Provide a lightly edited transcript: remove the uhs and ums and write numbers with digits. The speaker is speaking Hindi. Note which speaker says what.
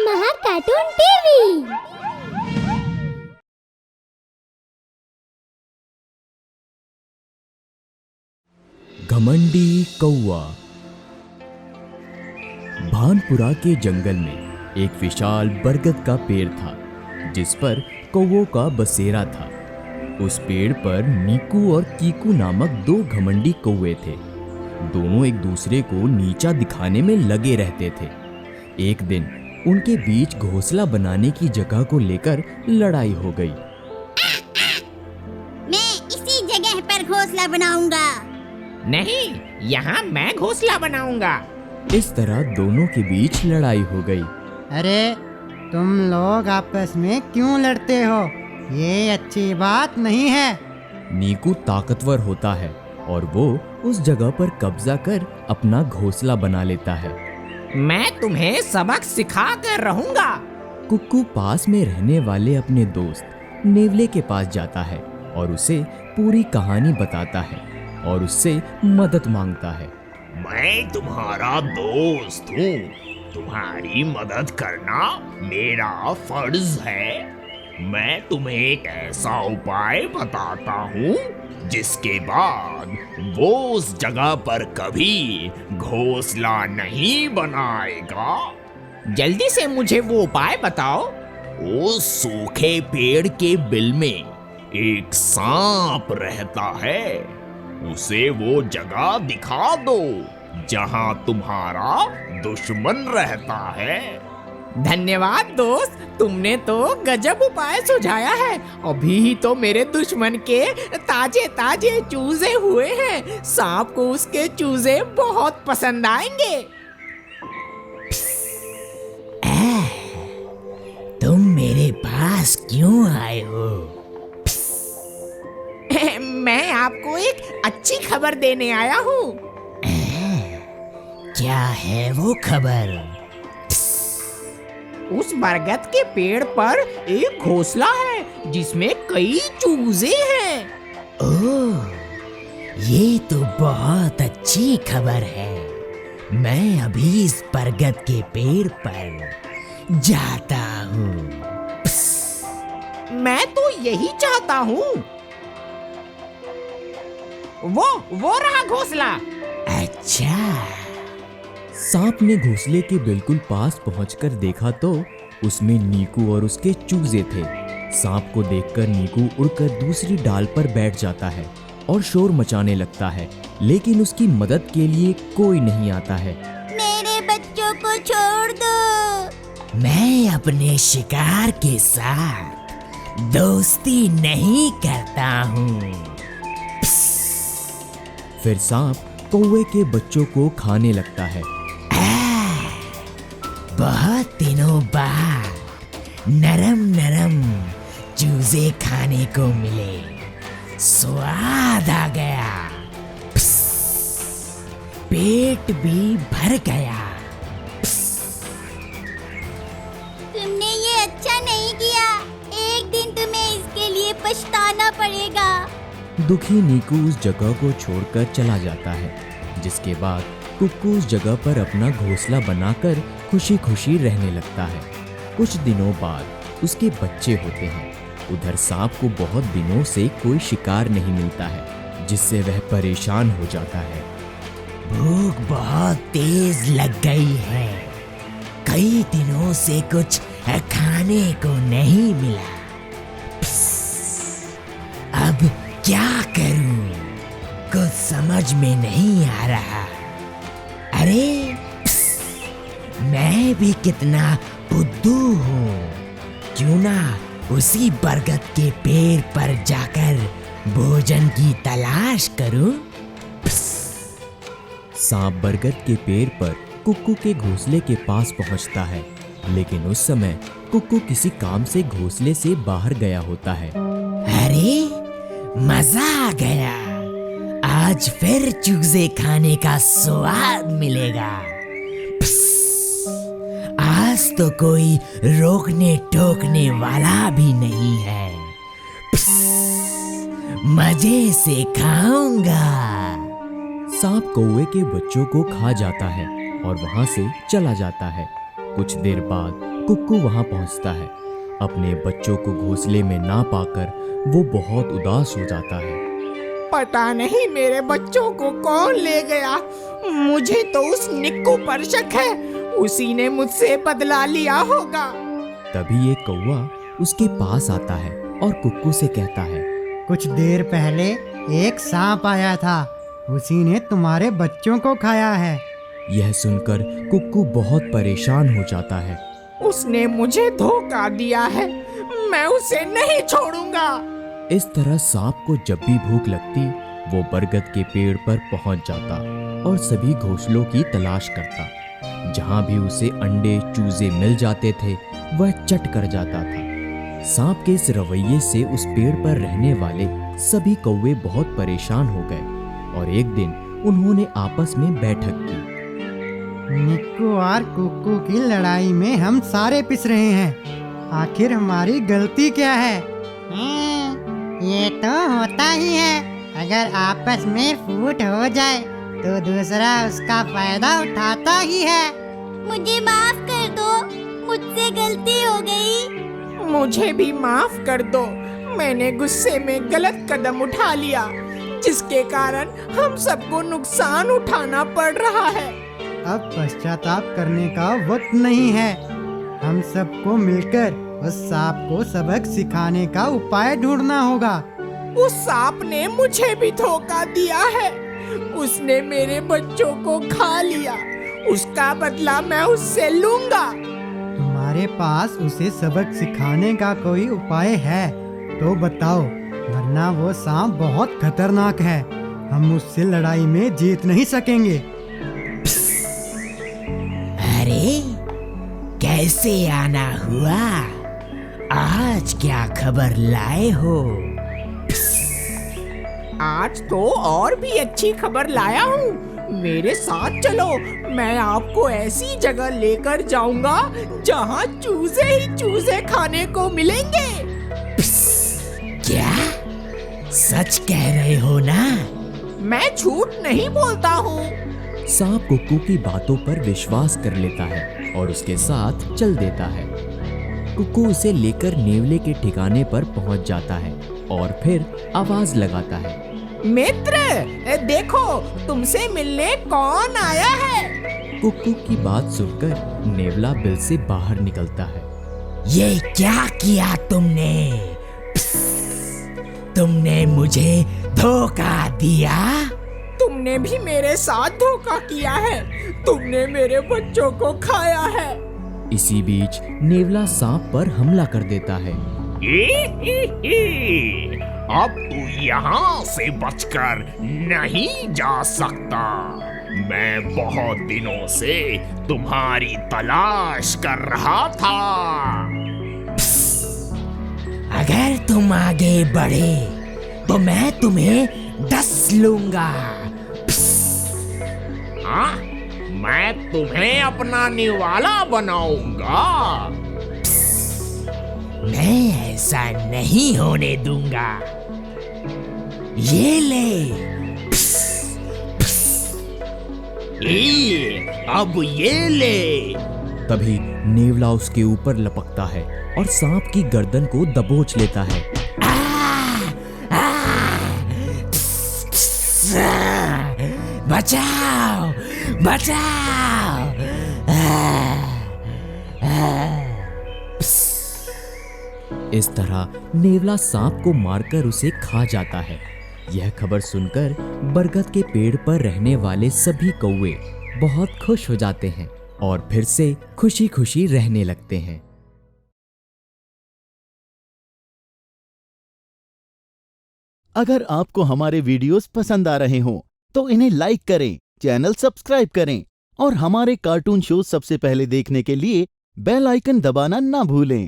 Speaker 1: महा कार्टून टीवी।
Speaker 2: घमंडी कौवा। भानपुरा के जंगल में एक विशाल बरगद का पेड़ था जिस पर कौवों का बसेरा था। उस पेड़ पर नीकू और कीकू नामक दो घमंडी कौवे थे। दोनों एक दूसरे को नीचा दिखाने में लगे रहते थे। एक दिन उनके बीच घोंसला बनाने की जगह को लेकर लड़ाई हो गई।
Speaker 3: मैं इसी जगह पर घोंसला बनाऊंगा।
Speaker 4: नहीं, यहाँ मैं घोंसला बनाऊंगा।
Speaker 2: इस तरह दोनों के बीच लड़ाई हो गई।
Speaker 5: अरे तुम लोग आपस में क्यों लड़ते हो? ये अच्छी बात नहीं है।
Speaker 2: नीकू ताकतवर होता है और वो उस जगह पर कब्जा कर अपना घोंसला बना लेता है।
Speaker 4: मैं तुम्हें सबक सिखा कर रहूंगा।
Speaker 2: कुक्कू पास में रहने वाले अपने दोस्त नेवले के पास जाता है और उसे पूरी कहानी बताता है और उससे मदद मांगता है।
Speaker 6: मैं तुम्हारा दोस्त हूँ, तुम्हारी मदद करना मेरा फर्ज है। मैं तुम्हें एक ऐसा उपाय बताता हूँ जिसके बाद वो उस जगह पर कभी घोंसला नहीं बनाएगा।
Speaker 4: जल्दी से मुझे वो उपाय बताओ।
Speaker 6: उस सूखे पेड़ के बिल में एक सांप रहता है। उसे वो जगह दिखा दो जहां तुम्हारा दुश्मन रहता है।
Speaker 4: धन्यवाद दोस्त, तुमने तो गजब उपाय सुझाया है। अभी ही तो मेरे दुश्मन के ताजे ताजे चूजे हुए हैं। सांप को उसके चूजे बहुत पसंद आएंगे।
Speaker 7: तुम मेरे पास क्यों आए हो?
Speaker 4: मैं आपको एक अच्छी खबर देने आया हूँ।
Speaker 7: क्या है वो खबर?
Speaker 4: उस बरगद के पेड़ पर एक घोंसला है जिसमें कई चूजे हैं।
Speaker 7: ओह, ये तो बहुत अच्छी खबर है। मैं अभी इस बरगद के पेड़ पर जाता हूँ।
Speaker 4: मैं तो यही चाहता हूँ। वो रहा घोंसला।
Speaker 7: अच्छा।
Speaker 2: सांप ने घोंसले के बिल्कुल पास पहुंचकर देखा तो उसमें नीकू और उसके चूजे थे। सांप को देखकर नीकू उड़कर दूसरी डाल पर बैठ जाता है और शोर मचाने लगता है, लेकिन उसकी मदद के लिए कोई नहीं आता है।
Speaker 3: मेरे बच्चों को छोड़ दो।
Speaker 7: मैं अपने शिकार के साथ दोस्ती नहीं करता हूँ।
Speaker 2: फिर सांप कौवे के बच्चों को खाने लगता है।
Speaker 7: बहुत दिनों बाद नरम नरम चूजे खाने को मिले। स्वाद आ गया। पेट भी भर गया।
Speaker 3: तुमने ये अच्छा नहीं किया। एक दिन तुम्हें इसके लिए पछताना पड़ेगा।
Speaker 2: दुखी नीकू उस जगह को छोड़कर चला जाता है, जिसके बाद कुक्कू उस जगह पर अपना घोंसला बनाकर खुशी खुशी रहने लगता है। कुछ दिनों बाद उसके बच्चे होते हैं। उधर सांप को बहुत दिनों से कोई शिकार नहीं मिलता है, जिससे वह परेशान हो जाता है।
Speaker 7: भूख बहुत तेज लग गई है। कई दिनों से कुछ खाने को नहीं मिला। अब क्या करूं? कुछ समझ में नहीं आ रहा। अरे मैं भी कितना बुद्धू हूँ। क्यों ना उसी बरगद के पेड़ पर जाकर भोजन की तलाश करूं?
Speaker 2: सांप बरगद के पेड़ पर कुक्कू के घोंसले के पास पहुंचता है, लेकिन उस समय कुक्कू किसी काम से घोंसले से बाहर गया होता है।
Speaker 7: अरे मजा आ गया। आज फिर चूजे खाने का स्वाद मिलेगा। आज तो कोई रोकने टोकने वाला भी नहीं है। मजे से खाऊंगा।
Speaker 2: सांप कौवे के बच्चों को खा जाता है और वहां से चला जाता है। कुछ देर बाद कुक्कू वहां पहुंचता है। अपने बच्चों को घोंसले में ना पाकर वो बहुत उदास हो जाता है।
Speaker 4: पता नहीं मेरे बच्चों को कौन ले गया। मुझे तो उस निक्कू पर शक है, उसी ने मुझसे बदला लिया होगा।
Speaker 2: तभी एक कौवा उसके पास आता है और कुक्कू से कहता है,
Speaker 5: कुछ देर पहले एक सांप आया था, उसी ने तुम्हारे बच्चों को खाया है।
Speaker 2: यह सुनकर कुक्कू बहुत परेशान हो जाता है।
Speaker 4: उसने मुझे धोखा दिया है, मैं उसे नहीं छोड़ूंगा।
Speaker 2: इस तरह सांप को जब भी भूख लगती वो बरगद के पेड़ पर पहुंच जाता और सभी घोंसलों की तलाश करता। जहां भी उसे अंडे चूजे मिल जाते थे वह चट कर जाता था। सांप के इस रवैये से उस पेड़ पर रहने वाले सभी कौवे बहुत परेशान हो गए और एक दिन उन्होंने आपस में बैठक की।
Speaker 5: निक्कू और कुक्कू की लड़ाई में हम सारे पिस रहे हैं, आखिर हमारी गलती क्या है? ये तो होता ही है, अगर आपस में फूट हो जाए तो दूसरा उसका फायदा उठाता ही है।
Speaker 3: मुझे माफ कर दो, मुझसे गलती हो गई।
Speaker 4: मुझे भी माफ कर दो, मैंने गुस्से में गलत कदम उठा लिया, जिसके कारण हम सबको नुकसान उठाना पड़ रहा है।
Speaker 5: अब पश्चाताप करने का वक्त नहीं है, हम सबको मिलकर उस सांप को सबक सिखाने का उपाय ढूंढना होगा।
Speaker 4: उस सांप ने मुझे भी धोखा दिया है, उसने मेरे बच्चों को खा लिया, उसका बदला मैं उससे लूंगा।
Speaker 5: तुम्हारे पास उसे सबक सिखाने का कोई उपाय है तो बताओ, वरना वो सांप बहुत खतरनाक है, हम उससे लड़ाई में जीत नहीं सकेंगे।
Speaker 7: अरे कैसे आना हुआ, आज क्या खबर लाए हो?
Speaker 4: आज तो और भी अच्छी खबर लाया हूँ, मेरे साथ चलो, मैं आपको ऐसी जगह लेकर जाऊंगा जहाँ चूजे ही चूजे खाने को मिलेंगे।
Speaker 7: क्या सच कह रहे हो ना?
Speaker 4: मैं झूठ नहीं बोलता हूँ।
Speaker 2: सांप कुक्कू की बातों पर विश्वास कर लेता है और उसके साथ चल देता है। कुक्कू उसे लेकर नेवले के ठिकाने पर पहुंच जाता है और फिर आवाज लगाता है,
Speaker 4: मित्र देखो, तुमसे मिलने कौन आया है।
Speaker 2: कुक्कू की बात सुनकर नेवला बिल से बाहर निकलता है।
Speaker 7: ये क्या किया तुमने? तुमने मुझे धोखा दिया?
Speaker 4: तुमने भी मेरे साथ धोखा किया है, तुमने मेरे बच्चों को खाया है।
Speaker 2: इसी बीच नेवला सांप पर हमला कर देता है।
Speaker 6: अब तू यहाँ से बचकर नहीं जा सकता, मैं बहुत दिनों से तुम्हारी तलाश कर रहा था।
Speaker 7: अगर तुम आगे बढ़े तो मैं तुम्हें 10 लूंगा।
Speaker 6: हाँ, मैं तुम्हें अपना निवाला बनाऊंगा।
Speaker 7: मैं ऐसा नहीं होने दूंगा। ये ले।
Speaker 6: अब ये ले।
Speaker 2: तभी नेवला उसके ऊपर लपकता है और सांप की गर्दन को दबोच लेता है।
Speaker 7: बचाओ, बचाओ।
Speaker 2: इस तरह नेवला सांप को मारकर उसे खा जाता है। यह खबर सुनकर बरगद के पेड़ पर रहने वाले सभी कौवे बहुत खुश हो जाते हैं और फिर से खुशी खुशी रहने लगते हैं।
Speaker 8: अगर आपको हमारे वीडियोस पसंद आ रहे हों तो इन्हें लाइक करें, चैनल सब्सक्राइब करें और हमारे कार्टून शो सबसे पहले देखने के लिए बेल आइकन दबाना ना भूलें।